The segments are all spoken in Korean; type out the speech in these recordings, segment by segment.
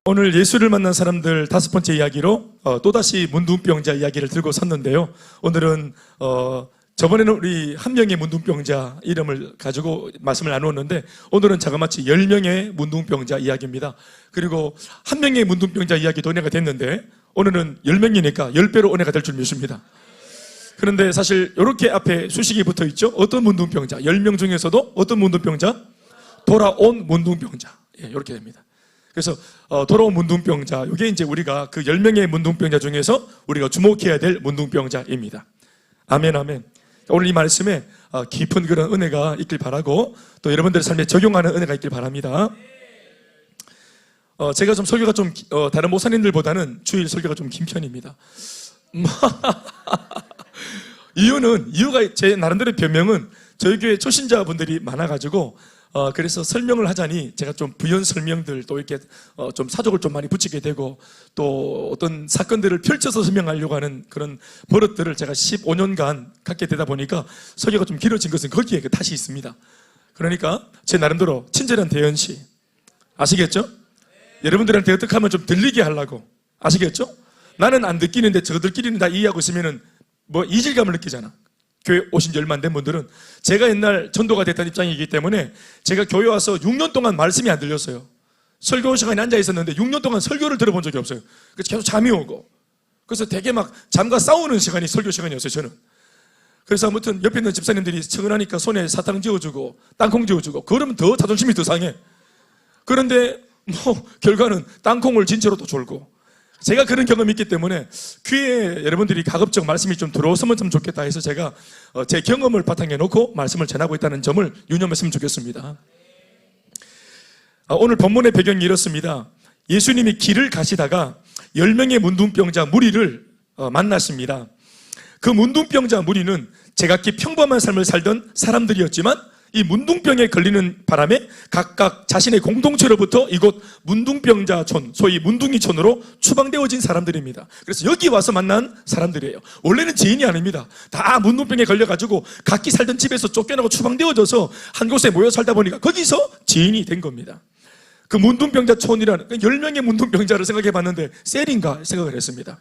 오늘 예수를 만난 사람들 5번째 이야기로 또다시 문둥병자 이야기를 들고 섰는데요. 오늘은 저번에는 우리 한 명의 문둥병자 이름을 가지고 말씀을 나누었는데, 오늘은 자그마치 10명의 문둥병자 이야기입니다. 그리고 한 명의 문둥병자 이야기도 은혜가 됐는데, 오늘은 10명이니까 10배로 은혜가 될 줄 믿습니다. 그런데 사실 이렇게 앞에 수식이 붙어 있죠. 어떤 문둥병자, 10명 중에서도 어떤 문둥병자? 돌아온 문둥병자. 이렇게 됩니다. 그래서 돌아온 문둥병자, 이게 이제 우리가 그 10명의 문둥병자 중에서 우리가 주목해야 될 문둥병자입니다. 아멘, 아멘. 오늘 이 말씀에 깊은 그런 은혜가 있길 바라고, 또 여러분들의 삶에 적용하는 은혜가 있길 바랍니다. 제가 좀 설교가 좀 다른 목사님들보다는 주일 설교가 좀 긴 편입니다. 이유가 제 나름대로 변명은 저희 교회 초신자분들이 많아가지고 그래서 설명을 하자니 제가 좀 부연 설명들, 또 이렇게 좀 사족을 좀 많이 붙이게 되고, 또 어떤 사건들을 펼쳐서 설명하려고 하는 그런 버릇들을 제가 15년간 갖게 되다 보니까 설교가 좀 길어진 것은 거기에 그 탓이 있습니다. 그러니까 제 나름대로 친절한 대연시, 아시겠죠? 여러분들한테 어떻게 하면 좀 들리게 하려고, 아시겠죠? 나는 안 느끼는데 저들끼리는 다 이해하고 있으면은 뭐 이질감을 느끼잖아. 교회 오신 지 얼마 안 된 분들은. 제가 옛날 전도가 됐다는 입장이기 때문에 제가 교회 와서 6년 동안 말씀이 안 들렸어요. 설교 시간에 앉아 있었는데 6년 동안 설교를 들어본 적이 없어요. 그래서 계속 잠이 오고, 그래서 되게 막 잠과 싸우는 시간이 설교 시간이었어요, 저는. 그래서 아무튼 옆에 있는 집사님들이 측은하니까 손에 사탕 지어주고 땅콩 지어주고, 그러면 더 자존심이 더 상해. 그런데 뭐 결과는 땅콩을 진짜로 또 졸고, 제가 그런 경험이 있기 때문에 귀에 여러분들이 가급적 말씀이 좀 들어오면 좀 좋겠다 해서 제가 제 경험을 바탕에 놓고 말씀을 전하고 있다는 점을 유념했으면 좋겠습니다. 오늘 본문의 배경이 이렇습니다. 예수님이 길을 가시다가 10명의 문둥병자 무리를 만났습니다. 그 문둥병자 무리는 제각기 평범한 삶을 살던 사람들이었지만, 이 문둥병에 걸리는 바람에 각각 자신의 공동체로부터 이곳 문둥병자촌, 소위 문둥이촌으로 추방되어진 사람들입니다. 그래서 여기 와서 만난 사람들이에요. 원래는 지인이 아닙니다. 다 문둥병에 걸려가지고 각기 살던 집에서 쫓겨나고 추방되어져서 한 곳에 모여 살다 보니까 거기서 지인이 된 겁니다. 그 문둥병자촌이라는 10명의 문둥병자를 생각해 봤는데 셀인가 생각을 했습니다.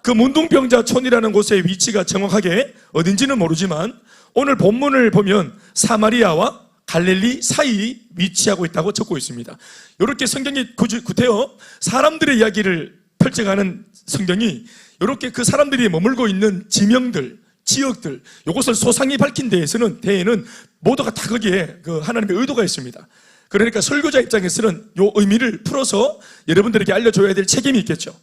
그 문둥병자촌이라는 곳의 위치가 정확하게 어딘지는 모르지만 오늘 본문을 보면 사마리아와 갈릴리 사이 위치하고 있다고 적고 있습니다. 이렇게 성경이 구태여 사람들의 이야기를 펼쳐가는 성경이 이렇게 그 사람들이 머물고 있는 지명들, 지역들, 이것을 소상히 밝힌 데에는 모두가 다 거기에 그 하나님의 의도가 있습니다. 그러니까 설교자 입장에서는 이 의미를 풀어서 여러분들에게 알려줘야 될 책임이 있겠죠.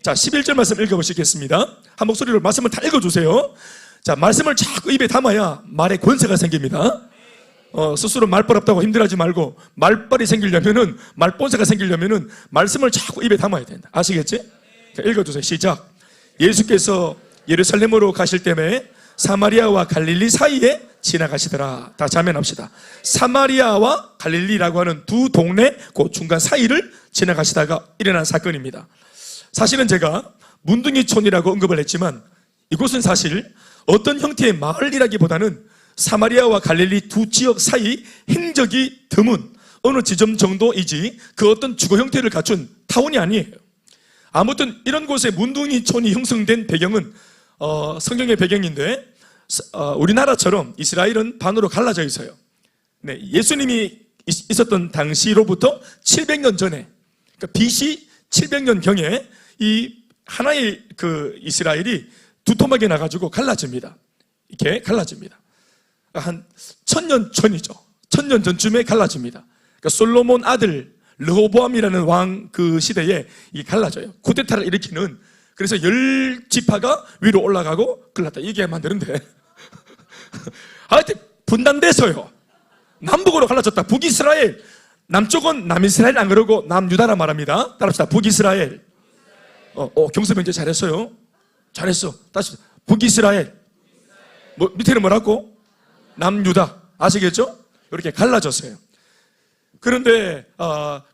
자, 11절 말씀 읽어보시겠습니다. 한 목소리로 말씀을 다 읽어주세요. 자, 말씀을 자꾸 입에 담아야 말에 권세가 생깁니다. 스스로 말벌 없다고 힘들어하지 말고, 말벌이 생기려면은, 말본세가 생기려면은 말씀을 자꾸 입에 담아야 된다. 아시겠지? 자, 읽어주세요. 시작. 예수께서 예루살렘으로 가실 때에 사마리아와 갈릴리 사이에 지나가시더라. 다 자면합시다. 사마리아와 갈릴리라고 하는 두 동네 그 중간 사이를 지나가시다가 일어난 사건입니다. 사실은 제가 문둥이촌이라고 언급을 했지만 이곳은 사실 어떤 형태의 마을이라기보다는 사마리아와 갈릴리 두 지역 사이 행적이 드문 어느 지점 정도이지 그 어떤 주거 형태를 갖춘 타운이 아니에요. 아무튼 이런 곳에 문둥이촌이 형성된 배경은 성경의 배경인데, 우리나라처럼 이스라엘은 반으로 갈라져 있어요. 네, 예수님이 있었던 당시로부터 700년 전에, 그러니까 BC 700년경에 이 하나의 그 이스라엘이 두토막에 나가지고 갈라집니다. 이렇게 갈라집니다. 한 1000년 전이죠. 1000년 전쯤에 갈라집니다. 그러니까 솔로몬 아들 르호보암이라는 왕 그 시대에 이게 갈라져요. 쿠데타를 일으키는. 그래서 10지파가 위로 올라가고 글랐다. 이게 만드는데 하여튼 분단돼서요. 남북으로 갈라졌다. 북이스라엘. 남쪽은 남이스라엘 안 그러고 남유다라 말합니다. 따라합시다. 북이스라엘. 경서명제 잘했어요. 잘했어. 다시 북이스라엘. 밑에는 뭐라고? 남유다. 아시겠죠? 이렇게 갈라졌어요. 그런데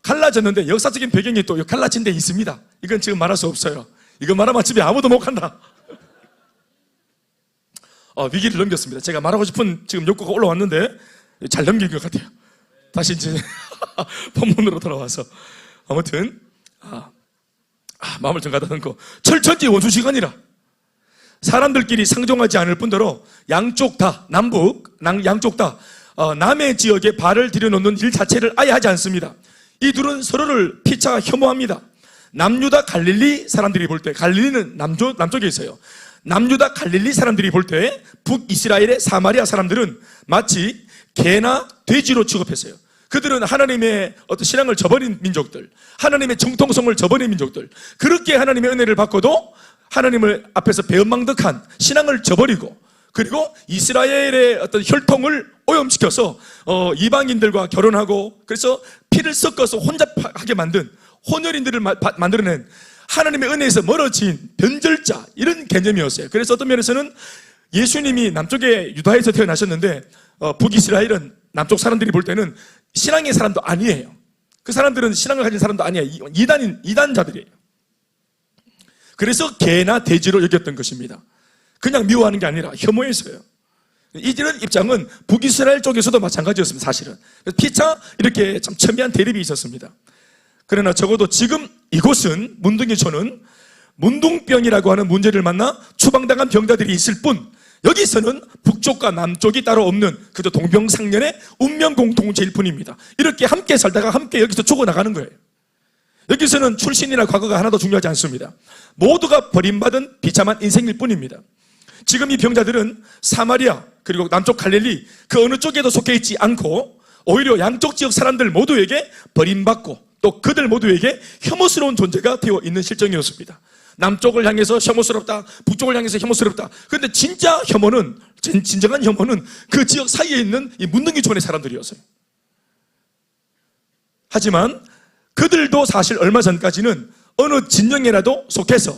갈라졌는데 역사적인 배경이 또 갈라진 데 있습니다. 이건 지금 말할 수 없어요. 이거 말하면 집에 아무도 못 간다. 위기를 넘겼습니다. 제가 말하고 싶은 지금 욕구가 올라왔는데 잘 넘긴 것 같아요. 다시 이제 본문으로 돌아와서 아무튼 마음을 좀 가다듬고 철천지 원수 시간이라 사람들끼리 상종하지 않을 뿐더러 양쪽 다 양쪽 다 남의 지역에 발을 들여놓는 일 자체를 아예 하지 않습니다. 이 둘은 서로를 피차 혐오합니다. 남유다 갈릴리 사람들이 볼 때, 갈릴리는 남쪽에 있어요. 남유다 갈릴리 사람들이 볼 때 북이스라엘의 사마리아 사람들은 마치 개나 돼지로 취급했어요. 그들은 하나님의 어떤 신앙을 저버린 민족들, 하나님의 정통성을 저버린 민족들, 그렇게 하나님의 은혜를 받고도 하나님을 앞에서 배은망덕한 신앙을 저버리고, 그리고 이스라엘의 어떤 혈통을 오염시켜서 이방인들과 결혼하고, 그래서 피를 섞어서 혼잡하게 만든 혼혈인들을 만들어낸 하나님의 은혜에서 멀어진 변절자, 이런 개념이었어요. 그래서 어떤 면에서는 예수님이 남쪽에 유다에서 태어나셨는데 북이스라엘은 남쪽 사람들이 볼 때는 신앙의 사람도 아니에요. 그 사람들은 신앙을 가진 사람도 아니에요. 이단자들이에요. 그래서 개나 돼지로 여겼던 것입니다. 그냥 미워하는 게 아니라 혐오해서요. 이런 입장은 북이스라엘 쪽에서도 마찬가지였습니다. 사실은 피차 이렇게 참 첨예한 대립이 있었습니다. 그러나 적어도 지금 이곳은, 문둥이촌은 문둥병이라고 하는 문제를 만나 추방당한 병자들이 있을 뿐, 여기서는 북쪽과 남쪽이 따로 없는 그저 동병상련의 운명 공통체일 뿐입니다. 이렇게 함께 살다가 함께 여기서 죽어나가는 거예요. 여기서는 출신이나 과거가 하나도 중요하지 않습니다. 모두가 버림받은 비참한 인생일 뿐입니다. 지금 이 병자들은 사마리아 그리고 남쪽 갈릴리 그 어느 쪽에도 속해 있지 않고 오히려 양쪽 지역 사람들 모두에게 버림받고 또 그들 모두에게 혐오스러운 존재가 되어 있는 실정이었습니다. 남쪽을 향해서 혐오스럽다, 북쪽을 향해서 혐오스럽다. 그런데 진짜 혐오는, 진정한 혐오는 그 지역 사이에 있는 이 문둥이촌의 사람들이었어요. 하지만 그들도 사실 얼마 전까지는 어느 진영에라도 속해서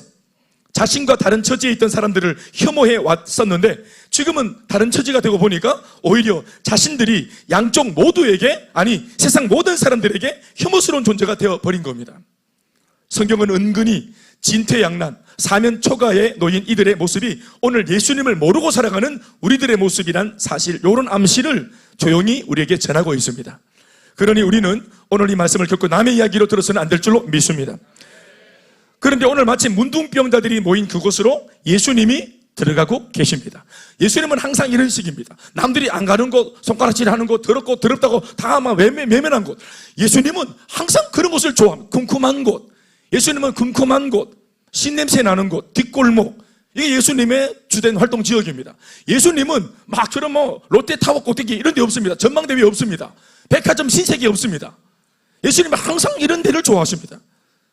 자신과 다른 처지에 있던 사람들을 혐오해 왔었는데, 지금은 다른 처지가 되고 보니까 오히려 자신들이 양쪽 모두에게, 아니 세상 모든 사람들에게 혐오스러운 존재가 되어버린 겁니다. 성경은 은근히 진퇴양난, 사면초가에 놓인 이들의 모습이 오늘 예수님을 모르고 살아가는 우리들의 모습이란 사실, 이런 암시를 조용히 우리에게 전하고 있습니다. 그러니 우리는 오늘 이 말씀을 겪고 남의 이야기로 들어서는 안 될 줄로 믿습니다. 그런데 오늘 마침 문둥병자들이 모인 그곳으로 예수님이 들어가고 계십니다. 예수님은 항상 이런 식입니다. 남들이 안 가는 곳, 손가락질하는 곳, 더럽고 더럽다고 다 아마 외면한 곳, 예수님은 항상 그런 곳을 좋아합니다. 쿰쿰한 곳, 예수님은 쿰쿰한 곳, 신냄새 나는 곳, 뒷골목, 이게 예수님의 주된 활동 지역입니다. 예수님은 막 저런 롯데타워 꼭대기 이런 데 없습니다. 전망대 위에 없습니다. 백화점 신세계에 없습니다. 예수님은 항상 이런 데를 좋아하십니다.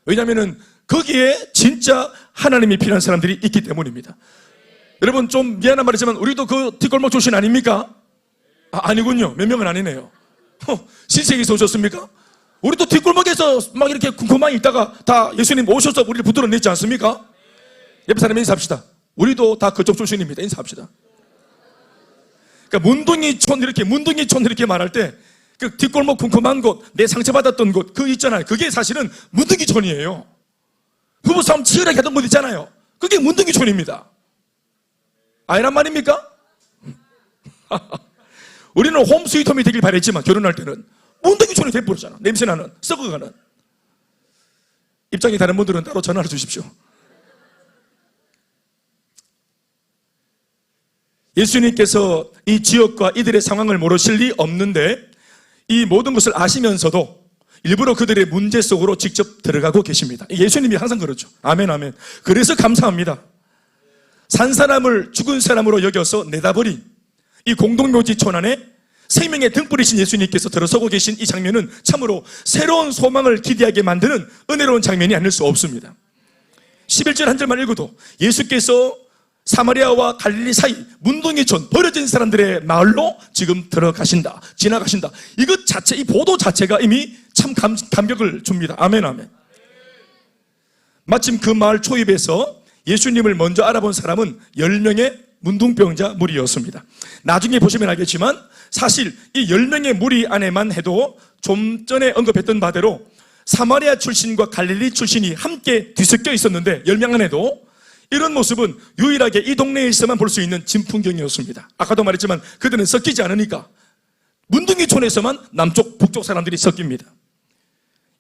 왜냐하면 거기에 진짜 하나님이 필요한 사람들이 있기 때문입니다. 여러분, 좀 미안한 말이지만 우리도 그 뒷골목 출신 아닙니까? 아니군요. 몇 명은 아니네요. 신세계에서 오셨습니까? 우리도 뒷골목에서 막 이렇게 궁금하게 있다가 다 예수님 오셔서 우리를 붙들어 냈지 않습니까? 옆에 사람 인사합시다. 우리도 다 그쪽 출신입니다. 인사합시다. 그러니까 문둥이촌 이렇게 말할 때 그 뒷골목 궁금한 곳, 내 상처받았던 곳, 그 있잖아요. 그게 사실은 문둥이촌이에요. 부부싸움 치열하게 하던 곳 있잖아요. 그게 문둥이촌입니다. 아니란 말입니까? 우리는 홈 스위트홈이 되길 바랬지만 결혼할 때는 문둥이촌이 돼버렸잖아. 냄새나는, 썩어가는. 입장이 다른 분들은 따로 전화를 주십시오. 예수님께서 이 지역과 이들의 상황을 모르실 리 없는데 이 모든 것을 아시면서도 일부러 그들의 문제 속으로 직접 들어가고 계십니다. 예수님이 항상 그렇죠. 아멘, 아멘. 그래서 감사합니다. 산 사람을 죽은 사람으로 여겨서 내다버린 이 공동묘지촌 안에 생명의 등불이신 예수님께서 들어서고 계신 이 장면은 참으로 새로운 소망을 기대하게 만드는 은혜로운 장면이 아닐 수 없습니다. 11절 한 절만 읽어도 예수께서 사마리아와 갈릴리 사이 문둥이촌, 버려진 사람들의 마을로 지금 들어가신다, 지나가신다. 이것 자체, 이 보도 자체가 이미 참 감격을 줍니다. 아멘, 아멘. 마침 그 마을 초입에서 예수님을 먼저 알아본 사람은 10명의 문둥병자 무리였습니다. 나중에 보시면 알겠지만 사실 이 10명의 무리 안에만 해도 좀 전에 언급했던 바대로 사마리아 출신과 갈릴리 출신이 함께 뒤섞여 있었는데 10명 안에도 이런 모습은 유일하게 이 동네에서만 볼 수 있는 진풍경이었습니다. 아까도 말했지만 그들은 섞이지 않으니까 문둥이촌에서만 남쪽 북쪽 사람들이 섞입니다.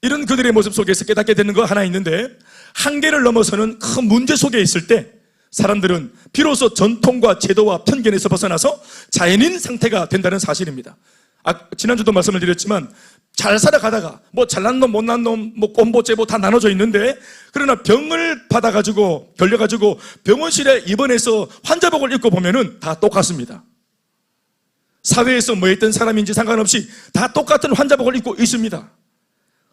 이런 그들의 모습 속에서 깨닫게 되는 거 하나 있는데, 한계를 넘어서는 큰 문제 속에 있을 때 사람들은 비로소 전통과 제도와 편견에서 벗어나서 자연인 상태가 된다는 사실입니다. 지난주도 말씀을 드렸지만 잘 살아가다가 뭐 잘난 놈 못난 놈 뭐 꼰보 째보 다 나눠져 있는데, 그러나 병을 받아가지고 걸려가지고 병원실에 입원해서 환자복을 입고 보면은 다 똑같습니다. 사회에서 뭐 했던 사람인지 상관없이 다 똑같은 환자복을 입고 있습니다.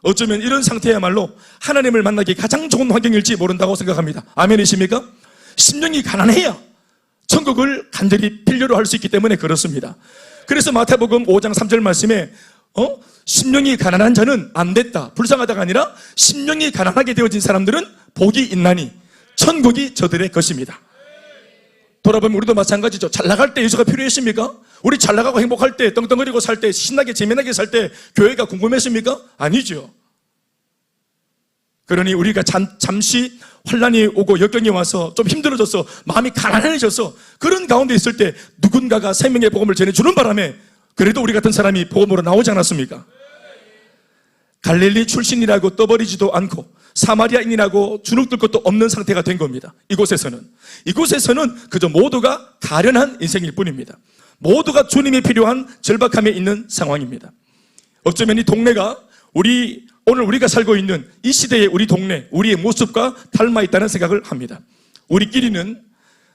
어쩌면 이런 상태야말로 하나님을 만나기 가장 좋은 환경일지 모른다고 생각합니다. 아멘이십니까? 심령이 가난해야 천국을 간절히 필요로 할 수 있기 때문에 그렇습니다. 그래서 마태복음 5장 3절 말씀에 심령이 가난한 자는 안 됐다, 불쌍하다가 아니라 심령이 가난하게 되어진 사람들은 복이 있나니 천국이 저들의 것입니다. 돌아보면 우리도 마찬가지죠. 잘 나갈 때 예수가 필요했습니까? 우리 잘 나가고 행복할 때, 떵떵거리고 살 때, 신나게 재미나게 살 때 교회가 궁금했습니까? 아니죠. 그러니 우리가 잠시 환난이 오고 역경이 와서 좀 힘들어져서 마음이 가난해져서 그런 가운데 있을 때 누군가가 생명의 복음을 전해주는 바람에 그래도 우리 같은 사람이 복음으로 나오지 않았습니까? 갈릴리 출신이라고 떠버리지도 않고 사마리아인이라고 주눅들 것도 없는 상태가 된 겁니다. 이곳에서는 그저 모두가 가련한 인생일 뿐입니다. 모두가 주님이 필요한 절박함에 있는 상황입니다. 어쩌면 이 동네가 오늘 우리가 살고 있는 이 시대의 우리 동네, 우리의 모습과 닮아 있다는 생각을 합니다. 우리끼리는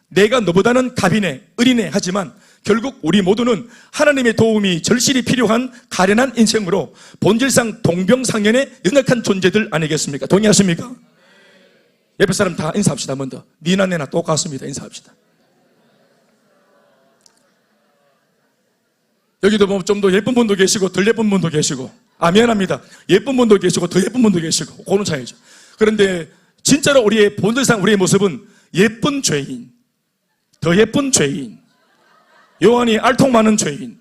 내가 너보다는 갑이네, 을이네 하지만 결국 우리 모두는 하나님의 도움이 절실히 필요한 가련한 인생으로 본질상 동병상련의 연약한 존재들 아니겠습니까? 동의하십니까? 옆에 사람 다 인사합시다. 먼저 니나 내나 똑같습니다. 인사합시다. 여기도 보면 좀 더 예쁜 분도 계시고 덜 예쁜 분도 계시고, 미안합니다. 예쁜 분도 계시고 더 예쁜 분도 계시고, 그런 차이죠. 그런데 진짜로 우리의 본질상 우리의 모습은 예쁜 죄인, 더 예쁜 죄인, 요한이 알통 많은 죄인,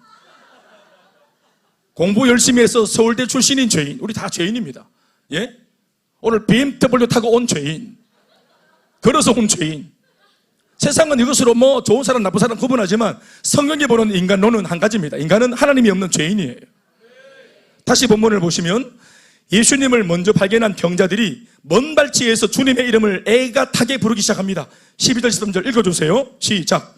공부 열심히 해서 서울대 출신인 죄인, 우리 다 죄인입니다. 예? 오늘 BMW 타고 온 죄인, 걸어서 온 죄인. 세상은 이것으로 뭐 좋은 사람 나쁜 사람 구분하지만 성경이 보는 인간론은 한 가지입니다. 인간은 하나님이 없는 죄인이에요. 다시 본문을 보시면 예수님을 먼저 발견한 병자들이 먼 발치에서 주님의 이름을 애가 타게 부르기 시작합니다. 12절 13절 읽어주세요. 시작.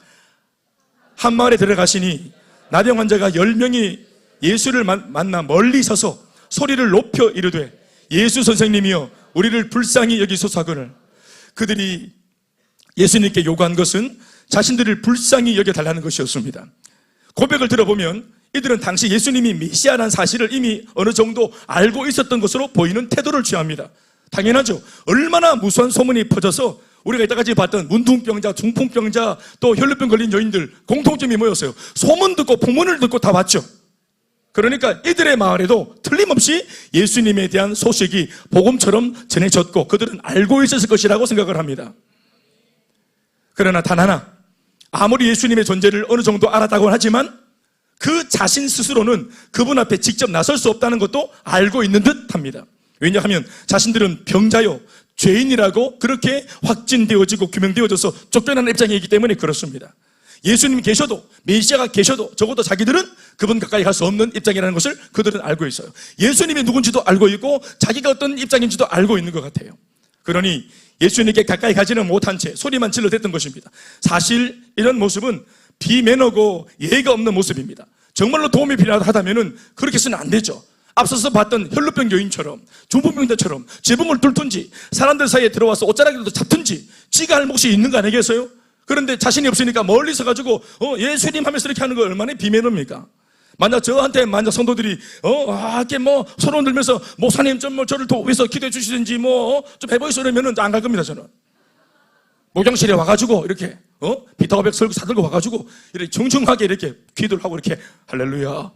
한 마을에 들어가시니 나병 환자가 10명이 예수를 만나 멀리 서서 소리를 높여 이르되 예수 선생님이여 우리를 불쌍히 여기소서 하거늘. 그들이 예수님께 요구한 것은 자신들을 불쌍히 여겨달라는 것이었습니다. 고백을 들어보면 이들은 당시 예수님이 메시아라는 사실을 이미 어느 정도 알고 있었던 것으로 보이는 태도를 취합니다. 당연하죠. 얼마나 무수한 소문이 퍼져서 우리가 이때까지 봤던 문둥병자, 중풍병자, 또 혈루병 걸린 여인들 공통점이 뭐였어요? 소문 듣고 풍문을 듣고 다 봤죠. 그러니까 이들의 마을에도 틀림없이 예수님에 대한 소식이 복음처럼 전해졌고 그들은 알고 있었을 것이라고 생각을 합니다. 그러나 단 하나, 아무리 예수님의 존재를 어느 정도 알았다고 하지만 그 자신 스스로는 그분 앞에 직접 나설 수 없다는 것도 알고 있는 듯 합니다. 왜냐하면 자신들은 병자요, 죄인이라고 그렇게 확진되어지고 규명되어져서 쫓겨나는 입장이기 때문에 그렇습니다. 예수님이 계셔도, 메시아가 계셔도 적어도 자기들은 그분 가까이 갈 수 없는 입장이라는 것을 그들은 알고 있어요. 예수님이 누군지도 알고 있고 자기가 어떤 입장인지도 알고 있는 것 같아요. 그러니 예수님께 가까이 가지는 못한 채 소리만 질러댔던 것입니다. 사실 이런 모습은 비매너고 예의가 없는 모습입니다. 정말로 도움이 필요하다면 그렇게 해서는 안 되죠. 앞서서 봤던 혈루병 여인처럼, 중풍병자처럼 재봉을 뚫든지 사람들 사이에 들어와서 옷자락이라도 잡든지 지가 할 몫이 있는 거 아니겠어요? 그런데 자신이 없으니까 멀리 서가지고 예수님 하면서 이렇게 하는 거 얼마나 비매너입니까? 만약 성도들이 이렇게 손을 들면서 목사님 좀 저를 위해서 기도해 주시든지 좀 해보이소 이러면은 안 갈 겁니다. 저는 목욕실에 와가지고 이렇게 비타 500 설교 사들고 와가지고 이렇게 정중하게 이렇게 기도를 하고 이렇게 할렐루야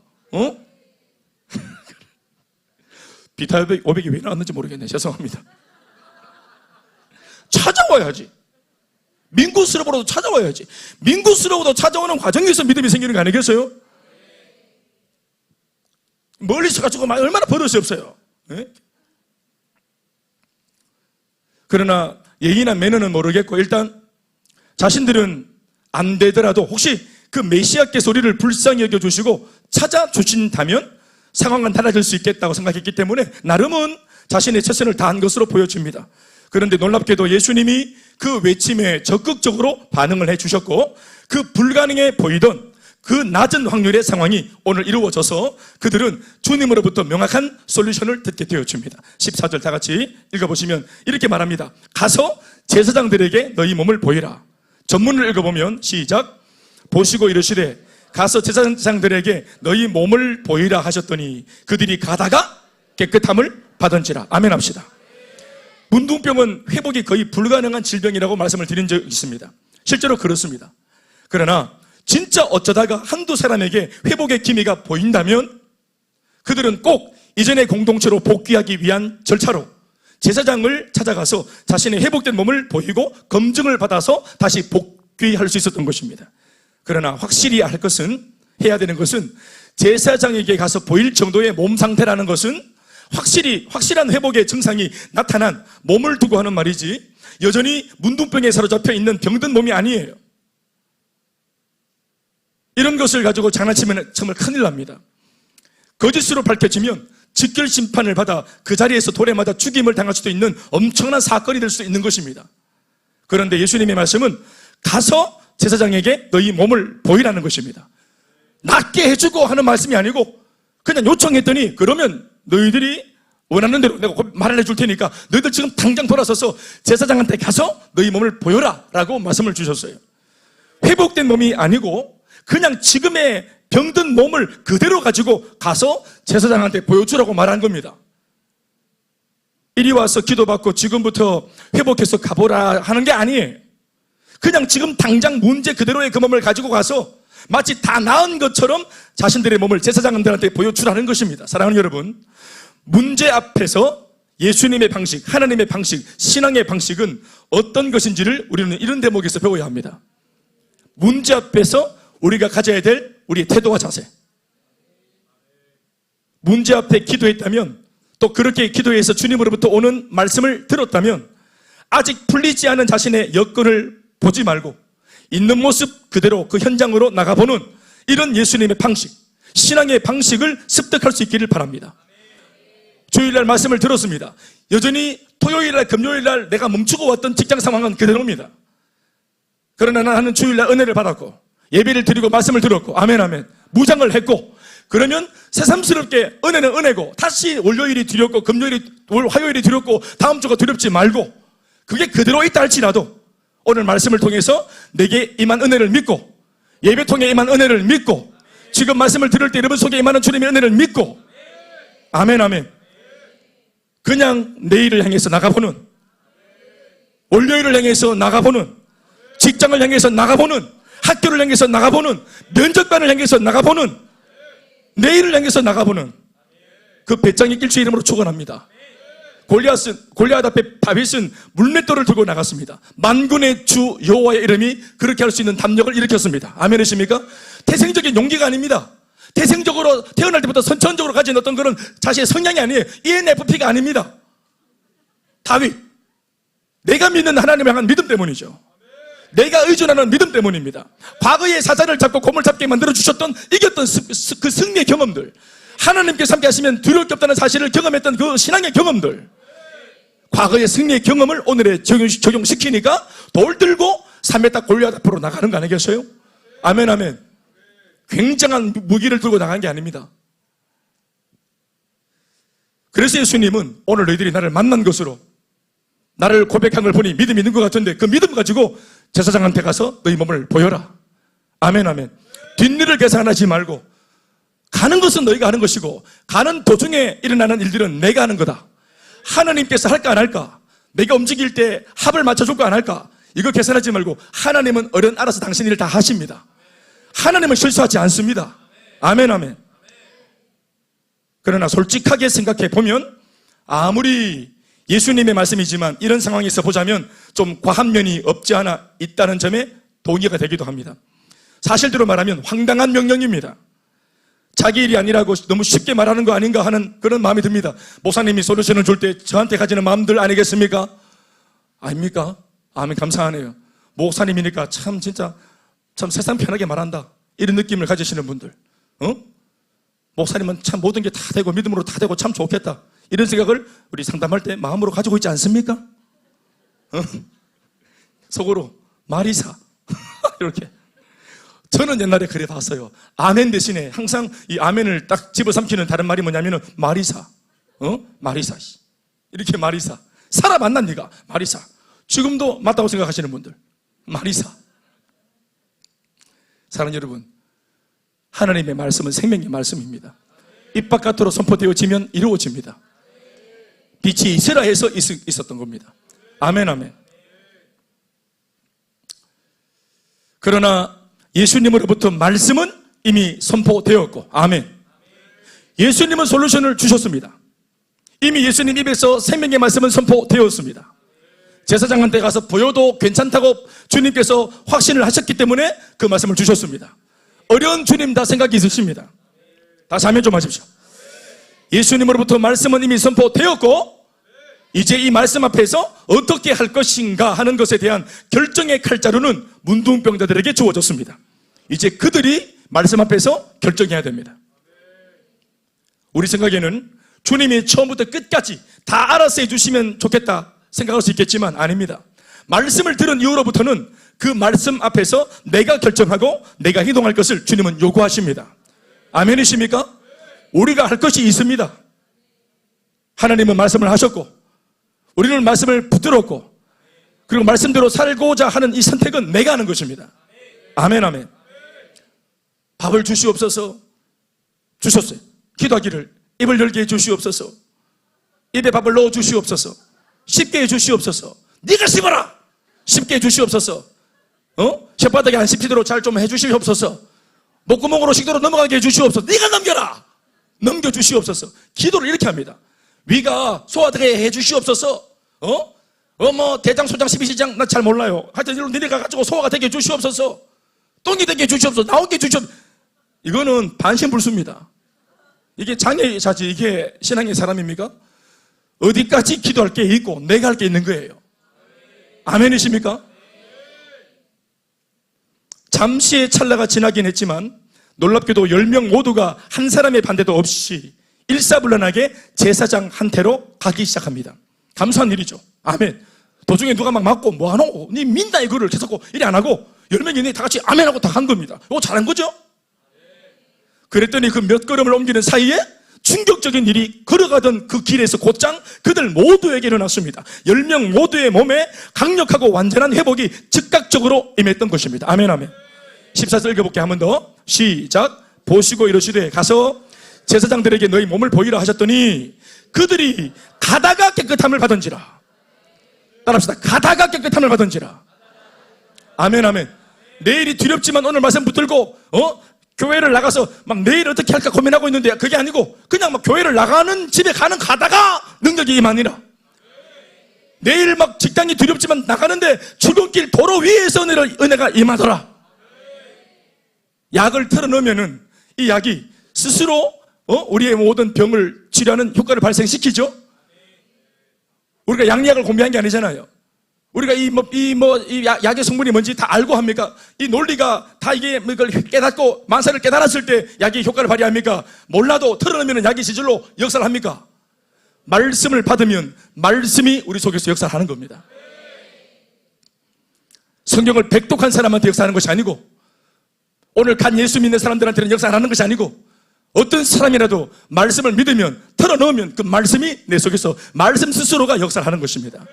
비타 500이 왜 나왔는지 모르겠네. 죄송합니다. 찾아와야지. 민구스러워도 찾아와야지. 민구스러워도 찾아오는 과정에서 믿음이 생기는 거 아니겠어요? 멀리서 가지고 얼마나 버릇이 없어요. 네? 그러나 예의나 매너는 모르겠고 일단 자신들은 안 되더라도 혹시 그 메시아께서 우리를 불쌍히 여겨주시고 찾아주신다면 상황은 달라질 수 있겠다고 생각했기 때문에 나름은 자신의 최선을 다한 것으로 보여집니다. 그런데 놀랍게도 예수님이 그 외침에 적극적으로 반응을 해주셨고 그 불가능해 보이던 그 낮은 확률의 상황이 오늘 이루어져서 그들은 주님으로부터 명확한 솔루션을 듣게 되어집니다. 14절 다 같이 읽어보시면 이렇게 말합니다. 가서 제사장들에게 너희 몸을 보이라. 전문을 읽어보면 시작. 보시고 이르시되 가서 제사장들에게 너희 몸을 보이라 하셨더니 그들이 가다가 깨끗함을 받은지라. 아멘 합시다. 문둥병은 회복이 거의 불가능한 질병이라고 말씀을 드린 적이 있습니다. 실제로 그렇습니다. 그러나 진짜 어쩌다가 한두 사람에게 회복의 기미가 보인다면 그들은 꼭 이전의 공동체로 복귀하기 위한 절차로 제사장을 찾아가서 자신의 회복된 몸을 보이고 검증을 받아서 다시 복귀할 수 있었던 것입니다. 그러나 확실히 해야 되는 것은 제사장에게 가서 보일 정도의 몸 상태라는 것은 확실한 회복의 증상이 나타난 몸을 두고 하는 말이지 여전히 문둥병에 사로잡혀 있는 병든 몸이 아니에요. 이런 것을 가지고 장난치면 정말 큰일 납니다. 거짓으로 밝혀지면 직결 심판을 받아 그 자리에서 돌에 맞아 죽임을 당할 수도 있는 엄청난 사건이 될 수 있는 것입니다. 그런데 예수님의 말씀은 가서 제사장에게 너희 몸을 보이라는 것입니다. 낫게 해주고 하는 말씀이 아니고 그냥 요청했더니 그러면 너희들이 원하는 대로 내가 말을 해줄 테니까 너희들 지금 당장 돌아서서 제사장한테 가서 너희 몸을 보여라 라고 말씀을 주셨어요. 회복된 몸이 아니고 그냥 지금의 병든 몸을 그대로 가지고 가서 제사장한테 보여주라고 말한 겁니다. 이리 와서 기도받고 지금부터 회복해서 가보라 하는 게 아니에요. 그냥 지금 당장 문제 그대로의 그 몸을 가지고 가서 마치 다 나은 것처럼 자신들의 몸을 제사장들한테 보여주라는 것입니다. 사랑하는 여러분, 문제 앞에서 예수님의 방식, 하나님의 방식, 신앙의 방식은 어떤 것인지를 우리는 이런 대목에서 배워야 합니다. 문제 앞에서 우리가 가져야 될 우리의 태도와 자세. 문제 앞에 기도했다면 또 그렇게 기도해서 주님으로부터 오는 말씀을 들었다면 아직 풀리지 않은 자신의 여건을 보지 말고 있는 모습 그대로 그 현장으로 나가보는 이런 예수님의 방식, 신앙의 방식을 습득할 수 있기를 바랍니다. 주일날 말씀을 들었습니다. 여전히 토요일날, 금요일날 내가 멈추고 왔던 직장 상황은 그대로입니다. 그러나 나는 주일날 은혜를 받았고 예배를 드리고 말씀을 들었고 아멘 아멘 무장을 했고 그러면 새삼스럽게 은혜는 은혜고 다시 월요일이 두렵고 화요일이 두렵고 다음 주가 두렵지 말고 그게 그대로 있다 할지라도 오늘 말씀을 통해서 내게 임한 은혜를 믿고 예배 통해 임한 은혜를 믿고 지금 말씀을 들을 때 여러분 속에 임하는 주님의 은혜를 믿고 아멘 아멘 그냥 내일을 향해서 나가보는 월요일을 향해서 나가보는 직장을 향해서 나가보는 학교를 향해서 나가보는 면접관을 향해서 나가보는 내일을 향해서 나가보는 그 배짱이 일주의 이름으로 축원합니다. 골리앗 앞에 다윗은 물맷돌을 들고 나갔습니다. 만군의 주 여호와의 이름이 그렇게 할 수 있는 담력을 일으켰습니다. 아멘이십니까? 태생적인 용기가 아닙니다. 태생적으로 태어날 때부터 선천적으로 가진 어떤 그런 자신의 성향이 아니에요. ENFP가 아닙니다. 다윗 내가 믿는 하나님을 향한 믿음 때문이죠. 내가 의존하는 믿음 때문입니다. 과거의 사자를 잡고 곰을 잡게 만들어주셨던 이겼던 그 승리의 경험들 하나님께서 함께 하시면 두려울 게 없다는 사실을 경험했던 그 신앙의 경험들 과거의 승리의 경험을 오늘에 적용시키니까 돌 들고 3m 골리앗 앞으로 나가는 거 아니겠어요? 아멘 아멘. 굉장한 무기를 들고 나간 게 아닙니다. 그래서 예수님은 오늘 너희들이 나를 만난 것으로 나를 고백한 걸 보니 믿음이 있는 것 같은데 그 믿음 가지고 제사장한테 가서 너희 몸을 보여라. 아멘 아멘. 뒷일을 계산하지 말고 가는 것은 너희가 하는 것이고 가는 도중에 일어나는 일들은 내가 하는 거다. 하나님께서 할까 안 할까? 내가 움직일 때 합을 맞춰줄까 안 할까? 이거 계산하지 말고 하나님은 어른 알아서 당신 일을 다 하십니다. 하나님은 실수하지 않습니다. 아멘 아멘. 그러나 솔직하게 생각해 보면 아무리 예수님의 말씀이지만 이런 상황에서 보자면 좀 과한 면이 없지 않아 있다는 점에 동의가 되기도 합니다. 사실대로 말하면 황당한 명령입니다. 자기 일이 아니라고 너무 쉽게 말하는 거 아닌가 하는 그런 마음이 듭니다. 목사님이 솔루션을 줄 때 저한테 가지는 마음들 아니겠습니까? 아닙니까? 아멘. 감사하네요. 목사님이니까 참 진짜 참 세상 편하게 말한다, 이런 느낌을 가지시는 분들, 목사님은 참 모든 게 다 되고 믿음으로 다 되고 참 좋겠다, 이런 생각을 우리 상담할 때 마음으로 가지고 있지 않습니까? 속으로 마리사 이렇게. 저는 옛날에 그래 봤어요. 아멘 대신에 항상 이 아멘을 딱 집어삼키는 다른 말이 뭐냐면은 마리사. 마리사. 이렇게 마리사. 사람 만난 네가 마리사. 지금도 맞다고 생각하시는 분들, 마리사. 사랑하는 여러분, 하나님의 말씀은 생명의 말씀입니다. 입 바깥으로 선포되어지면 이루어집니다. 빛이 있으라 해서 있었던 겁니다. 아멘, 아멘. 그러나 예수님으로부터 말씀은 이미 선포되었고, 아멘. 예수님은 솔루션을 주셨습니다. 이미 예수님 입에서 생명의 말씀은 선포되었습니다. 제사장한테 가서 보여도 괜찮다고 주님께서 확신을 하셨기 때문에 그 말씀을 주셨습니다. 어려운 주님 다 생각이 있으십니다. 다시 아멘 좀 하십시오. 예수님으로부터 말씀은 이미 선포되었고, 이제 이 말씀 앞에서 어떻게 할 것인가 하는 것에 대한 결정의 칼자루는 문둥병자들에게 주어졌습니다. 이제 그들이 말씀 앞에서 결정해야 됩니다. 우리 생각에는 주님이 처음부터 끝까지 다 알아서 해주시면 좋겠다 생각할 수 있겠지만 아닙니다. 말씀을 들은 이후로부터는 그 말씀 앞에서 내가 결정하고 내가 행동할 것을 주님은 요구하십니다. 아멘이십니까? 우리가 할 것이 있습니다. 하나님은 말씀을 하셨고, 우리는 말씀을 붙들었고, 그리고 말씀대로 살고자 하는 이 선택은 내가 하는 것입니다. 아멘, 아멘. 밥을 주시옵소서 주셨어요. 기도하기를 입을 열게 해 주시옵소서. 입에 밥을 넣어 주시옵소서. 쉽게 해 주시옵소서. 네가 씹어라. 쉽게 해 주시옵소서. 혓바닥에 안 씹히도록 잘 좀 해 주시옵소서. 목구멍으로 식도로 넘어가게 해 주시옵소서. 네가 넘겨라. 넘겨 주시옵소서. 기도를 이렇게 합니다. 위가 소화되게 해 주시옵소서. 대장, 소장, 12시장 나 잘 몰라요. 하여튼 이런 니네가 가지고 소화가 되게 해 주시옵소서. 똥이 되게 해 주시옵소서. 나오게 해 주시옵소서. 이거는 반신불수입니다. 이게 장애자지, 이게 신앙의 사람입니까? 어디까지 기도할 게 있고 내가 할 게 있는 거예요. 아멘이십니까? 잠시의 찰나가 지나긴 했지만 놀랍게도 10명 모두가 한 사람의 반대도 없이 일사불란하게 제사장 한테로 가기 시작합니다. 감사한 일이죠. 아멘. 도중에 누가 막 맞고 뭐하노? 니 민다 이거를 계속 이래 안 하고 10명이 다 같이 아멘하고 다 간 겁니다. 이거 잘한 거죠? 그랬더니 그 몇 걸음을 옮기는 사이에 충격적인 일이 걸어가던 그 길에서 곧장 그들 모두에게 일어났습니다. 10명 모두의 몸에 강력하고 완전한 회복이 즉각적으로 임했던 것입니다. 아멘, 아멘. 14절 읽어볼게요. 한 번 더. 시작. 보시고 이러시되 가서 제사장들에게 너희 몸을 보이라 하셨더니 그들이 가다가 깨끗함을 받은지라. 따라합시다. 가다가 깨끗함을 받은지라. 아멘, 아멘. 내일이 두렵지만 오늘 말씀 붙들고 교회를 나가서 막 내일 어떻게 할까 고민하고 있는데 그게 아니고 그냥 막 교회를 나가는 집에 가다가 능력이 임하니라. 내일 막 직장이 두렵지만 나가는데 출근길 도로 위에서 은혜가 임하더라. 약을 틀어놓으면은 이 약이 스스로 우리의 모든 병을 치료하는 효과를 발생시키죠. 우리가 양약을 공부한 게 아니잖아요. 우리가 이 약의 성분이 뭔지 다 알고 합니까? 이 논리가 다 이게 이걸 깨닫고 만사를 깨달았을 때 약이 효과를 발휘합니까? 몰라도 틀어놓으면 약이 저절로 역사를 합니까? 말씀을 받으면 말씀이 우리 속에서 역사를 하는 겁니다. 성경을 백독한 사람한테 역사하는 것이 아니고 오늘 간 예수 믿는 사람들한테는 역사를 하는 것이 아니고 어떤 사람이라도 말씀을 믿으면 틀어놓으면 그 말씀이 내 속에서 말씀 스스로가 역사를 하는 것입니다.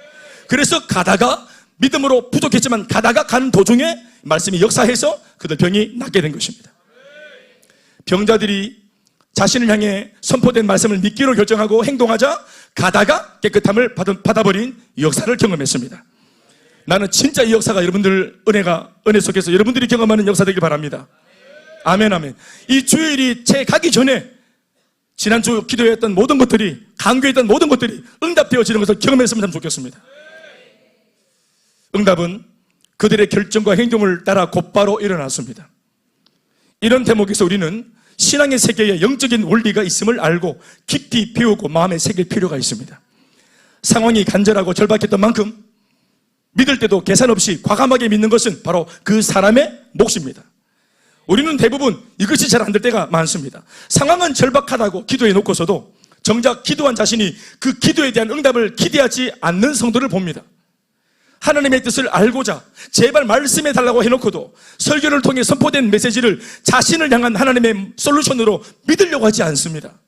그래서 가다가 믿음으로 부족했지만 가다가 가는 도중에 말씀이 역사해서 그들 병이 낫게 된 것입니다. 병자들이 자신을 향해 선포된 말씀을 믿기로 결정하고 행동하자 가다가 깨끗함을 받아버린 역사를 경험했습니다. 나는 진짜 이 역사가 여러분들 은혜 속에서 여러분들이 경험하는 역사 되길 바랍니다. 아멘, 아멘. 이 주일이 채 가기 전에 지난주 기도했던 모든 것들이, 강구했던 모든 것들이 응답되어지는 것을 경험했으면 좋겠습니다. 응답은 그들의 결정과 행동을 따라 곧바로 일어났습니다. 이런 대목에서 우리는 신앙의 세계에 영적인 원리가 있음을 알고 깊이 배우고 마음에 새길 필요가 있습니다. 상황이 간절하고 절박했던 만큼 믿을 때도 계산 없이 과감하게 믿는 것은 바로 그 사람의 몫입니다. 우리는 대부분 이것이 잘 안 될 때가 많습니다. 상황은 절박하다고 기도해 놓고서도 정작 기도한 자신이 그 기도에 대한 응답을 기대하지 않는 성도를 봅니다. 하나님의 뜻을 알고자 제발 말씀해 달라고 해놓고도 설교를 통해 선포된 메시지를 자신을 향한 하나님의 솔루션으로 믿으려고 하지 않습니다.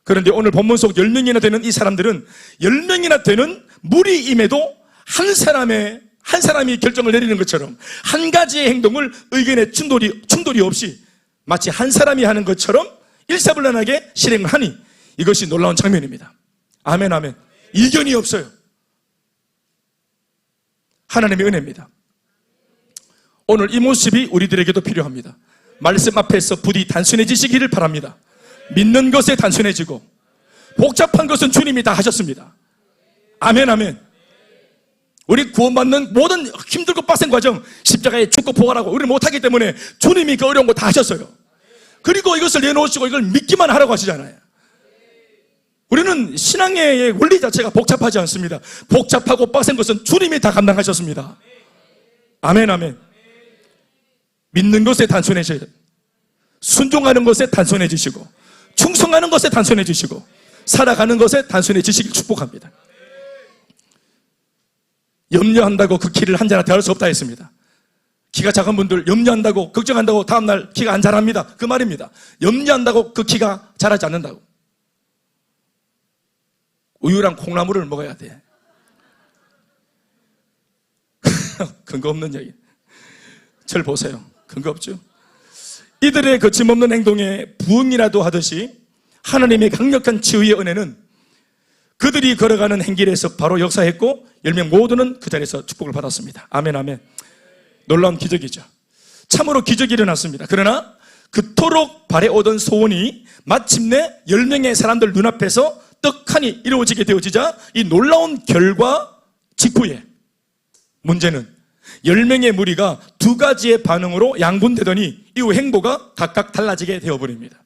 그런데 오늘 본문 속 10명이나 되는 이 사람들은 10명이나 되는 무리임에도 한 사람이 결정을 내리는 것처럼 한 가지의 행동을 의견에 충돌이 없이 마치 한 사람이 하는 것처럼 일사불란하게 실행을 하니 이것이 놀라운 장면입니다. 아멘, 아멘. 이견이 없어요. 하나님의 은혜입니다. 오늘 이 모습이 우리들에게도 필요합니다. 말씀 앞에서 부디 단순해지시기를 바랍니다. 믿는 것에 단순해지고 복잡한 것은 주님이 다 하셨습니다. 아멘, 아멘. 우리 구원받는 모든 힘들고 빡센 과정 십자가에 죽고 부활하고 우리는 못하기 때문에 주님이 그 어려운 거 다 하셨어요. 그리고 이것을 내놓으시고 이걸 믿기만 하라고 하시잖아요. 우리는 신앙의 원리 자체가 복잡하지 않습니다. 복잡하고 빡센 것은 주님이 다 감당하셨습니다. 아멘, 아멘. 믿는 것에 단순해져야 돼요. 순종하는 것에 단순해지시고 충성하는 것에 단순해지시고 살아가는 것에 단순해지시길 축복합니다. 염려한다고 그 키를 한 자한테 할 수 없다 했습니다. 키가 작은 분들 염려한다고 걱정한다고 다음날 키가 안 자랍니다. 그 말입니다. 염려한다고 그 키가 자라지 않는다고. 우유랑 콩나물을 먹어야 돼. 근거 없는 얘기. 절 보세요. 근거 없죠? 이들의 거침없는 행동에 부응이라도 하듯이 하나님의 강력한 치유의 은혜는 그들이 걸어가는 행길에서 바로 역사했고 10명 모두는 그 자리에서 축복을 받았습니다. 아멘, 아멘. 놀라운 기적이죠. 참으로 기적이 일어났습니다. 그러나 그토록 바래오던 소원이 마침내 10명의 사람들 눈앞에서 떡하니 이루어지게 되어지자 이 놀라운 결과 직후에 문제는 10명의 무리가 두 가지의 반응으로 양분되더니 이후 행보가 각각 달라지게 되어버립니다.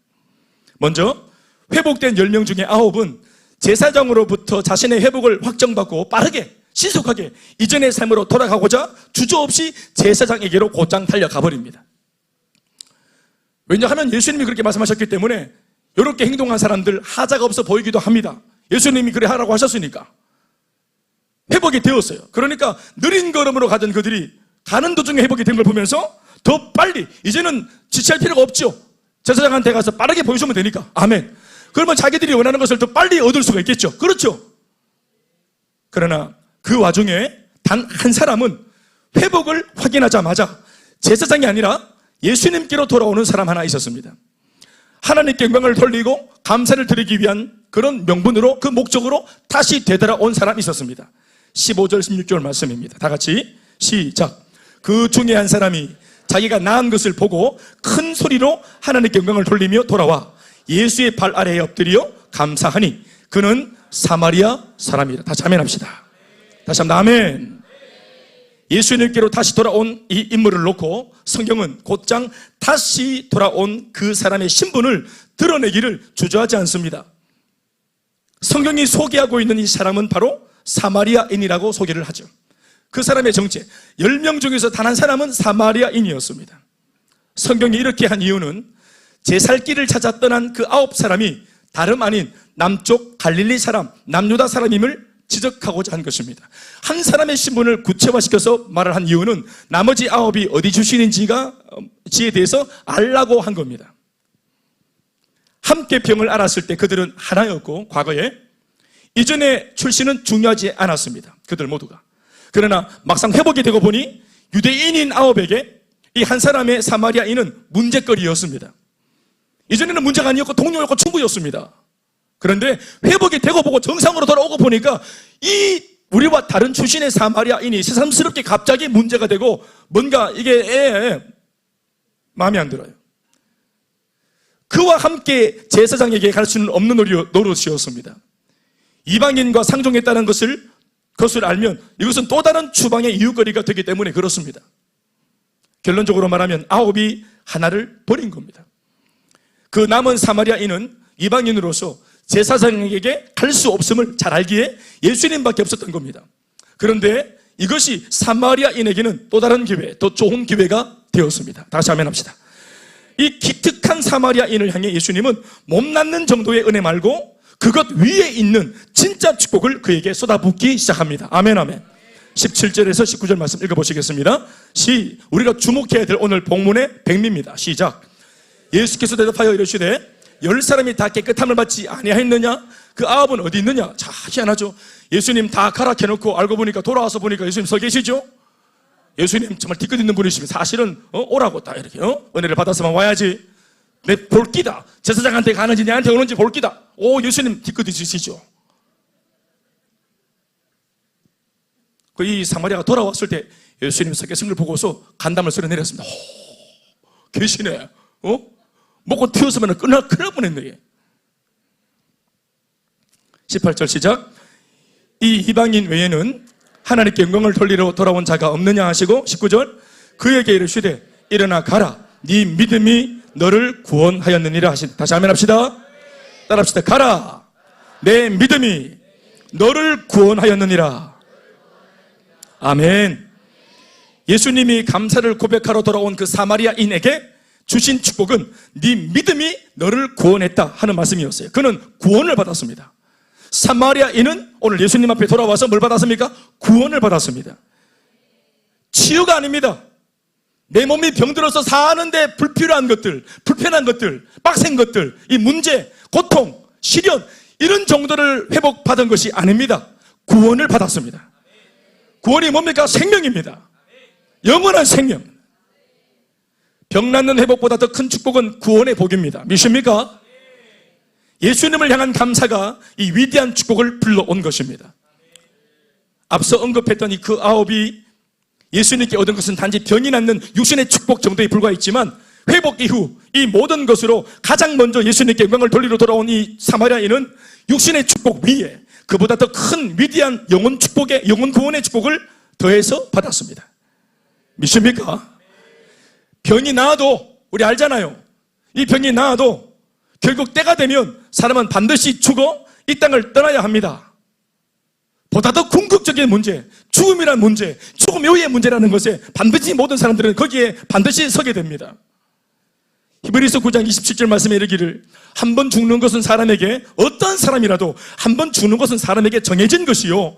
먼저 회복된 10명 중에 9은 제사장으로부터 자신의 회복을 확정받고 빠르게 신속하게 이전의 삶으로 돌아가고자 주저없이 제사장에게로 곧장 달려가 버립니다. 왜냐하면 예수님이 그렇게 말씀하셨기 때문에 이렇게 행동한 사람들 하자가 없어 보이기도 합니다. 예수님이 그래 하라고 하셨으니까 회복이 되었어요. 그러니까 느린 걸음으로 가던 그들이 가는 도중에 회복이 된 걸 보면서 더 빨리 이제는 지체할 필요가 없죠. 제사장한테 가서 빠르게 보여주면 되니까. 아멘. 그러면 자기들이 원하는 것을 더 빨리 얻을 수가 있겠죠. 그렇죠. 그러나 그 와중에 단 한 사람은 회복을 확인하자마자 제사장이 아니라 예수님께로 돌아오는 사람 하나 있었습니다. 하나님께 영광을 돌리고 감사를 드리기 위한 그런 명분으로 그 목적으로 다시 되돌아온 사람이 있었습니다. 15절 16절 말씀입니다. 다 같이 시작. 그 중에 한 사람이 자기가 나은 것을 보고 큰 소리로 하나님께 영광을 돌리며 돌아와 예수의 발 아래에 엎드려 감사하니 그는 사마리아 사람이라. 다시 아멘합시다. 다시 한번 아멘. 예수님께로 다시 돌아온 이 인물을 놓고 성경은 곧장 다시 돌아온 그 사람의 신분을 드러내기를 주저하지 않습니다. 성경이 소개하고 있는 이 사람은 바로 사마리아인이라고 소개를 하죠. 그 사람의 정체 10명 중에서 단 한 사람은 사마리아인이었습니다. 성경이 이렇게 한 이유는 제 살 길을 찾아 떠난 그 9사람이 다름 아닌 남쪽 갈릴리 사람, 남유다 사람임을 지적하고자 한 것입니다. 한 사람의 신분을 구체화시켜서 말을 한 이유는 나머지 9이 어디 출신인지에 대해서 알라고 한 겁니다. 함께 병을 앓았을 때 그들은 하나였고 과거에 이전의 출신은 중요하지 않았습니다. 그들 모두가. 그러나 막상 회복이 되고 보니 유대인인 9에게 이 한 사람의 사마리아인은 문제거리였습니다. 이전에는 문제가 아니었고 동료였고 친구였습니다. 그런데 회복이 되고 보고 정상으로 돌아오고 보니까 이 우리와 다른 출신의 사마리아인이 새삼스럽게 갑자기 문제가 되고 뭔가 이게 마음에 안 들어요. 그와 함께 제사장에게 갈 수는 없는 노릇이었습니다. 이방인과 상종했다는 것을 알면 이것은 또 다른 추방의 이유거리가 되기 때문에 그렇습니다. 결론적으로 말하면 9이 하나를 버린 겁니다. 그 남은 사마리아인은 이방인으로서 제사장에게 갈 수 없음을 잘 알기에 예수님밖에 없었던 겁니다. 그런데 이것이 사마리아인에게는 또 다른 기회, 더 좋은 기회가 되었습니다. 다시 아멘 합시다. 이 기특한 사마리아인을 향해 예수님은 몸 낫는 정도의 은혜 말고 그것 위에 있는 진짜 축복을 그에게 쏟아붓기 시작합니다. 아멘 아멘. 17절에서 19절 말씀 읽어보시겠습니다. 우리가 주목해야 될 오늘 본문의 백미입니다. 시작. 예수께서 대답하여 이르시되 10사람이 다 깨끗함을 받지 아니하였느냐? 그 9은 어디 있느냐? 자, 희한하죠. 예수님 다 가락해놓고 알고 보니까 돌아와서 보니까 예수님 서 계시죠? 예수님 정말 뒤끝 있는 분이시면 사실은 오라고 딱 이렇게 은혜를 받았으면 와야지. 내 볼기다. 제사장한테 가는지 내한테 오는지 볼기다. 예수님 뒤끝 있으시죠? 이 사마리아가 돌아왔을 때 예수님 서 계신 걸 보고서 간담을 쓸어 내렸습니다. 계시네. 먹고 튀었으면 큰일 날 뻔했네. 18절 시작. 이 이방인 외에는 하나님께 영광을 돌리러 돌아온 자가 없느냐 하시고 19절 그에게 이르시되 일어나 가라 네 믿음이 너를 구원하였느니라 하신. 다시 아멘 합시다. 따라합시다. 가라 내 믿음이 너를 구원하였느니라. 아멘. 예수님이 감사를 고백하러 돌아온 그 사마리아인에게 주신 축복은 네 믿음이 너를 구원했다 하는 말씀이었어요. 그는 구원을 받았습니다. 사마리아인은 오늘 예수님 앞에 돌아와서 뭘 받았습니까? 구원을 받았습니다. 치유가 아닙니다. 내 몸이 병들어서 사는데 불필요한 것들, 불편한 것들, 빡센 것들, 이 문제, 고통, 시련 이런 정도를 회복받은 것이 아닙니다. 구원을 받았습니다. 구원이 뭡니까? 생명입니다. 영원한 생명. 병 낫는 회복보다 더 큰 축복은 구원의 복입니다. 믿습니까? 예수님을 향한 감사가 이 위대한 축복을 불러온 것입니다. 앞서 언급했던 이 그 9이 예수님께 얻은 것은 단지 병이 낫는 육신의 축복 정도에 불과했지만 회복 이후 이 모든 것으로 가장 먼저 예수님께 영광을 돌리러 돌아온 이 사마리아인은 육신의 축복 위에 그보다 더 큰 위대한 영혼 축복의 영혼 구원의 축복을 더해서 받았습니다. 믿습니까? 병이 나아도 우리 알잖아요. 이 병이 나아도 결국 때가 되면 사람은 반드시 죽어 이 땅을 떠나야 합니다. 보다 더 궁극적인 문제, 죽음이란 문제, 죽음 이후의 문제라는 것에 반드시 모든 사람들은 거기에 반드시 서게 됩니다. 히브리서 9장 27절 말씀에 이르기를 한 번 죽는 것은 사람에게 어떤 사람이라도 한 번 죽는 것은 사람에게 정해진 것이요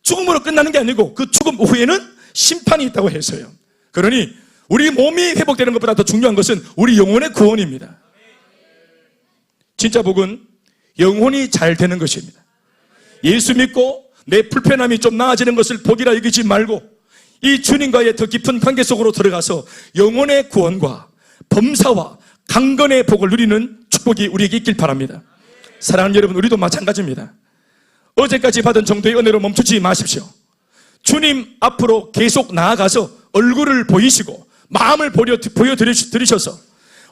죽음으로 끝나는 게 아니고 그 죽음 후에는 심판이 있다고 해서요. 그러니 우리 몸이 회복되는 것보다 더 중요한 것은 우리 영혼의 구원입니다. 진짜 복은 영혼이 잘 되는 것입니다. 예수 믿고 내 불편함이 좀 나아지는 것을 복이라 여기지 말고 이 주님과의 더 깊은 관계 속으로 들어가서 영혼의 구원과 범사와 강건의 복을 누리는 축복이 우리에게 있길 바랍니다. 사랑하는 여러분, 우리도 마찬가지입니다. 어제까지 받은 정도의 은혜로 멈추지 마십시오. 주님 앞으로 계속 나아가서 얼굴을 보이시고 마음을 보여드리셔서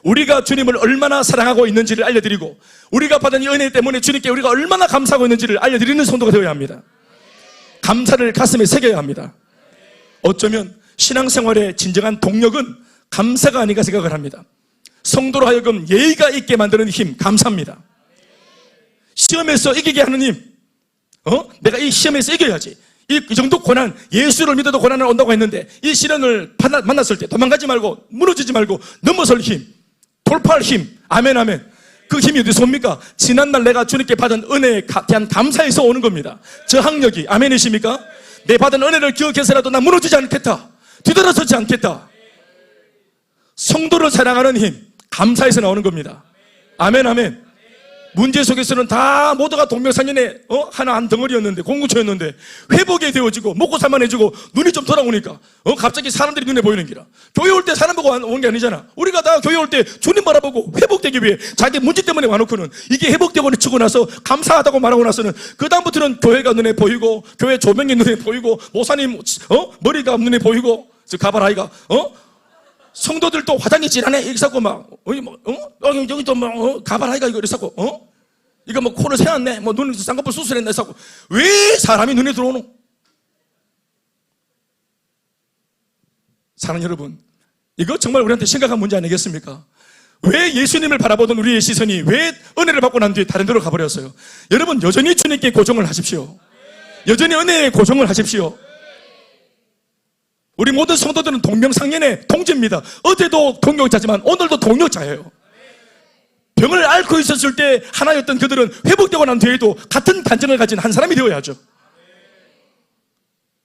우리가 주님을 얼마나 사랑하고 있는지를 알려드리고 우리가 받은 이 은혜 때문에 주님께 우리가 얼마나 감사하고 있는지를 알려드리는 성도가 되어야 합니다. 감사를 가슴에 새겨야 합니다. 어쩌면 신앙생활의 진정한 동력은 감사가 아닌가 생각을 합니다. 성도로 하여금 예의가 있게 만드는 힘, 감사입니다. 시험에서 이기게 하는 힘, 내가 이 시험에서 이겨야지. 이 정도 고난, 예수를 믿어도 고난을 온다고 했는데 이 시련을 만났을 때 도망가지 말고 무너지지 말고 넘어설 힘, 돌파할 힘, 아멘 아멘. 그 힘이 어디서 옵니까? 지난날 내가 주님께 받은 은혜에 대한 감사에서 오는 겁니다. 저항력이, 아멘이십니까? 내 받은 은혜를 기억해서라도 나 무너지지 않겠다, 뒤돌아서지 않겠다. 성도를 사랑하는 힘, 감사에서 나오는 겁니다. 아멘 아멘. 문제 속에서는 다 모두가 동명상련의 하나 한 덩어리였는데, 공구초였는데 회복이 되어지고 먹고 살만해지고 눈이 좀 돌아오니까 갑자기 사람들이 눈에 보이는 기라. 교회 올 때 사람 보고 온 게 아니잖아. 우리가 다 교회 올 때 주님 바라보고 회복되기 위해 자기 문제 때문에 와놓고는 이게 회복되고 치고 나서 감사하다고 말하고 나서는 그 다음부터는 교회가 눈에 보이고 교회 조명이 눈에 보이고 목사님 머리가 눈에 보이고 가발아이가 성도들 또 화장이 진하네 이렇게 사고 막 여기 또 뭐 가발아이가 이거 이렇게 사고 이거 뭐 코를 세웠네 뭐 눈을 쌍꺼풀 수술했네 사고. 왜 사람이 눈에 들어오노? 사랑하는 여러분, 이거 정말 우리한테 심각한 문제 아니겠습니까? 왜 예수님을 바라보던 우리의 시선이 왜 은혜를 받고 난 뒤에 다른 데로 가버렸어요? 여러분, 여전히 주님께 고정을 하십시오. 여전히 은혜에 고정을 하십시오. 우리 모든 성도들은 동명상련의 동지입니다. 어제도 동역자지만 오늘도 동역자예요. 병을 앓고 있었을 때 하나였던 그들은 회복되고 난 뒤에도 같은 간증을 가진 한 사람이 되어야죠.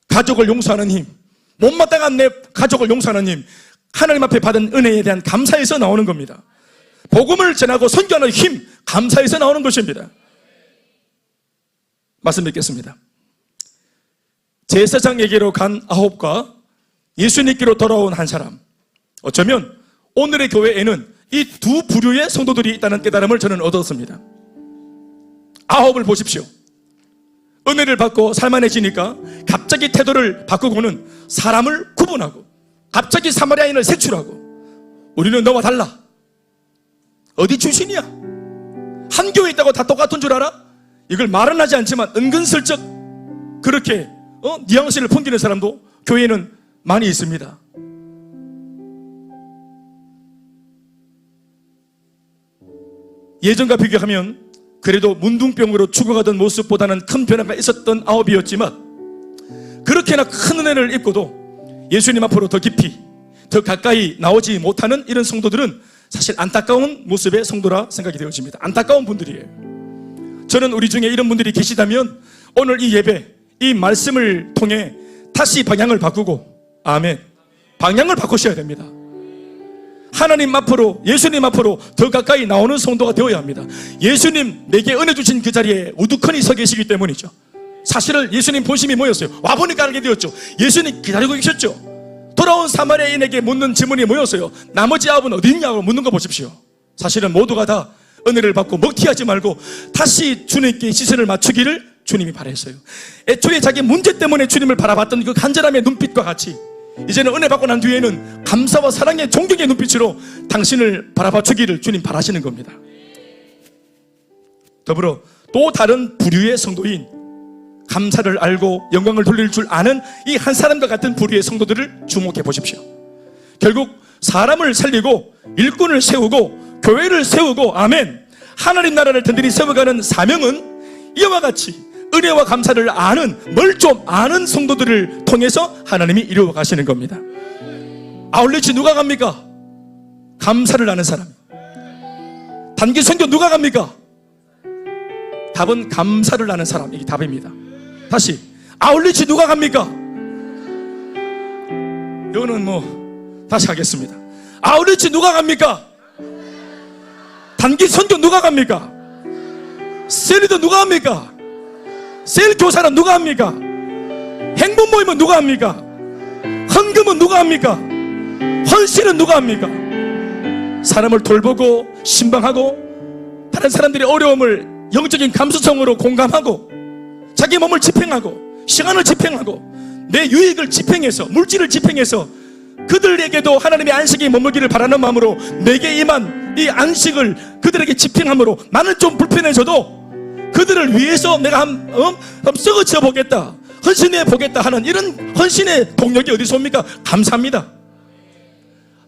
가족을 용서하는 힘, 못마땅한 내 가족을 용서하는 힘, 하나님 앞에 받은 은혜에 대한 감사에서 나오는 겁니다. 복음을 전하고 선교하는 힘, 감사에서 나오는 것입니다. 말씀 뵙겠습니다. 제사장에게로 간 아홉과 예수님께로 돌아온 한 사람, 어쩌면 오늘의 교회에는 이 두 부류의 성도들이 있다는 깨달음을 저는 얻었습니다. 아홉을 보십시오. 은혜를 받고 살만해지니까 갑자기 태도를 바꾸고는 사람을 구분하고, 갑자기 사마리아인을 색출하고, 우리는 너와 달라. 어디 출신이야? 한 교회에 있다고 다 똑같은 줄 알아? 이걸 말은 하지 않지만 은근슬쩍 그렇게 뉘앙스를 풍기는 사람도 교회에는 많이 있습니다. 예전과 비교하면 그래도 문둥병으로 죽어가던 모습보다는 큰 변화가 있었던 아홉이었지만, 그렇게나 큰 은혜를 입고도 예수님 앞으로 더 깊이, 더 가까이 나오지 못하는 이런 성도들은 사실 안타까운 모습의 성도라 생각이 되어집니다. 안타까운 분들이에요. 저는 우리 중에 이런 분들이 계시다면 오늘 이 예배, 이 말씀을 통해 다시 방향을 바꾸고, 아멘, 방향을 바꾸셔야 됩니다. 하나님 앞으로, 예수님 앞으로 더 가까이 나오는 성도가 되어야 합니다. 예수님 내게 은혜 주신 그 자리에 우두커니 서 계시기 때문이죠. 사실은 예수님 본심이 뭐였어요? 와보니까 알게 되었죠. 예수님 기다리고 계셨죠. 돌아온 사마리아인에게 묻는 질문이 뭐였어요? 나머지 아홉은 어디 있냐고 묻는 거 보십시오. 사실은 모두가 다 은혜를 받고 먹튀하지 말고 다시 주님께 시선을 맞추기를 주님이 바랬어요. 애초에 자기 문제 때문에 주님을 바라봤던 그 간절함의 눈빛과 같이 이제는 은혜 받고 난 뒤에는 감사와 사랑의 존경의 눈빛으로 당신을 바라봐 주기를 주님 바라시는 겁니다. 더불어 또 다른 부류의 성도인, 감사를 알고 영광을 돌릴 줄 아는 이 한 사람과 같은 부류의 성도들을 주목해 보십시오. 결국 사람을 살리고 일꾼을 세우고 교회를 세우고, 아멘, 하나님 나라를 든든히 세워가는 사명은 이와 같이 은혜와 감사를 아는, 뭘 좀 아는 성도들을 통해서 하나님이 이루어 가시는 겁니다. 아울렛이 누가 갑니까? 감사를 아는 사람. 단기 선교 누가 갑니까? 답은 감사를 아는 사람. 이게 답입니다. 다시, 아울렛이 누가 갑니까? 이거는 다시 하겠습니다. 아울렛이 누가 갑니까? 단기 선교 누가 갑니까? 셀리더 누가 합니까? 셀 교사는 누가 합니까? 행복 모임은 누가 합니까? 헌금은 누가 합니까? 헌신은 누가 합니까? 사람을 돌보고 신방하고 다른 사람들의 어려움을 영적인 감수성으로 공감하고 자기 몸을 집행하고 시간을 집행하고 내 유익을 집행해서 물질을 집행해서 그들에게도 하나님의 안식이 머물기를 바라는 마음으로 내게 임한 이 안식을 그들에게 집행함으로 나는 좀 불편해져도 그들을 위해서 내가 한번 썩어져 보겠다, 헌신해 보겠다 하는 이런 헌신의 동력이 어디서 옵니까? 감사합니다.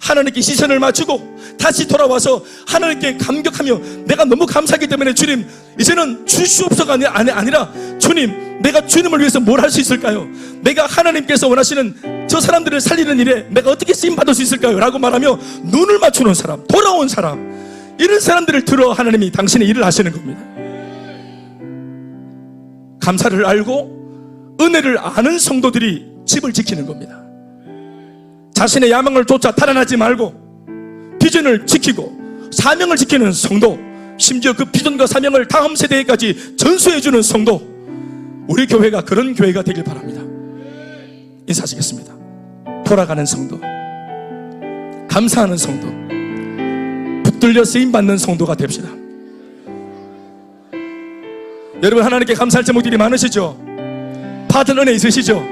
하나님께 시선을 맞추고 다시 돌아와서 하나님께 감격하며 내가 너무 감사하기 때문에 주님 이제는 주시옵소서가 아니라 주님 내가 주님을 위해서 뭘 할 수 있을까요? 내가 하나님께서 원하시는 저 사람들을 살리는 일에 내가 어떻게 쓰임받을 수 있을까요? 라고 말하며 눈을 맞추는 사람, 돌아온 사람, 이런 사람들을 들어 하나님이 당신의 일을 하시는 겁니다. 감사를 알고 은혜를 아는 성도들이 집을 지키는 겁니다. 자신의 야망을 쫓아 탈환하지 말고 비전을 지키고 사명을 지키는 성도, 심지어 그 비전과 사명을 다음 세대에까지 전수해주는 성도, 우리 교회가 그런 교회가 되길 바랍니다. 인사하시겠습니다. 돌아가는 성도, 감사하는 성도, 붙들려 쓰임받는 성도가 됩시다. 여러분, 하나님께 감사할 제목들이 많으시죠? 받은 은혜 있으시죠?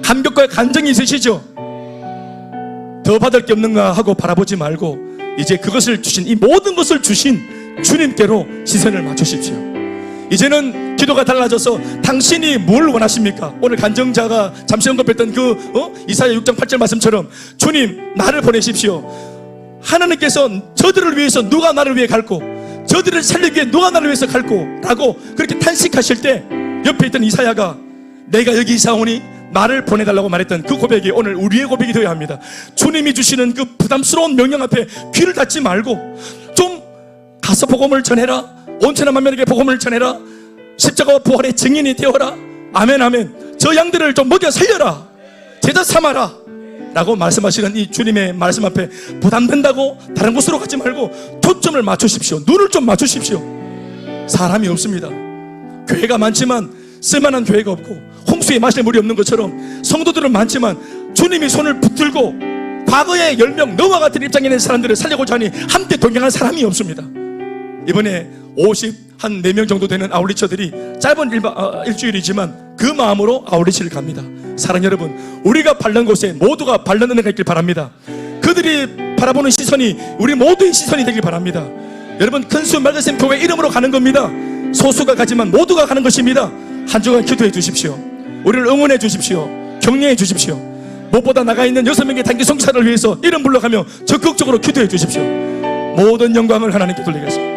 감격과 간정이 있으시죠? 더 받을 게 없는가 하고 바라보지 말고 이제 그것을 주신, 이 모든 것을 주신 주님께로 시선을 맞추십시오. 이제는 기도가 달라져서 당신이 뭘 원하십니까? 오늘 간정자가 잠시 언급했던 이사야 6장 8절 말씀처럼 주님 나를 보내십시오. 하나님께서 저들을 위해서 누가 나를 위해 갈고 저들을 살리기 위해 누가 나를 위해서 갈고 라고 그렇게 탄식하실 때 옆에 있던 이사야가 내가 여기 있사오니 말을 보내달라고 말했던 그 고백이 오늘 우리의 고백이 되어야 합니다. 주님이 주시는 그 부담스러운 명령 앞에 귀를 닫지 말고 좀 가서 복음을 전해라, 온천한 만민에게 복음을 전해라, 십자가와 부활의 증인이 되어라, 아멘 아멘, 저 양들을 좀 먹여 살려라, 제자 삼아라 라고 말씀하시는 이 주님의 말씀 앞에 부담된다고 다른 곳으로 가지 말고 초점을 맞추십시오. 눈을 좀 맞추십시오. 사람이 없습니다. 교회가 많지만 쓸만한 교회가 없고 홍수에 마실 물이 없는 것처럼 성도들은 많지만 주님이 손을 붙들고 과거의 10명 너와 같은 입장에 있는 사람들을 살려고자 하니 함께 동행한 사람이 없습니다. 이번에 54명 정도 되는 아울리처들이 짧은 일주일이지만 그 마음으로 아울리치를 갑니다. 사랑 여러분, 우리가 바른 곳에 모두가 바른 은혜가 있길 바랍니다. 그들이 바라보는 시선이 우리 모두의 시선이 되길 바랍니다. 여러분, 큰수 맑으샘 교회 이름으로 가는 겁니다. 소수가 가지만 모두가 가는 것입니다. 한 주간 기도해 주십시오. 우리를 응원해 주십시오. 격려해 주십시오. 무엇보다 나가 있는 6명의 단기 성사를 위해서 이름 불러가며 적극적으로 기도해 주십시오. 모든 영광을 하나님께 돌리겠습니다.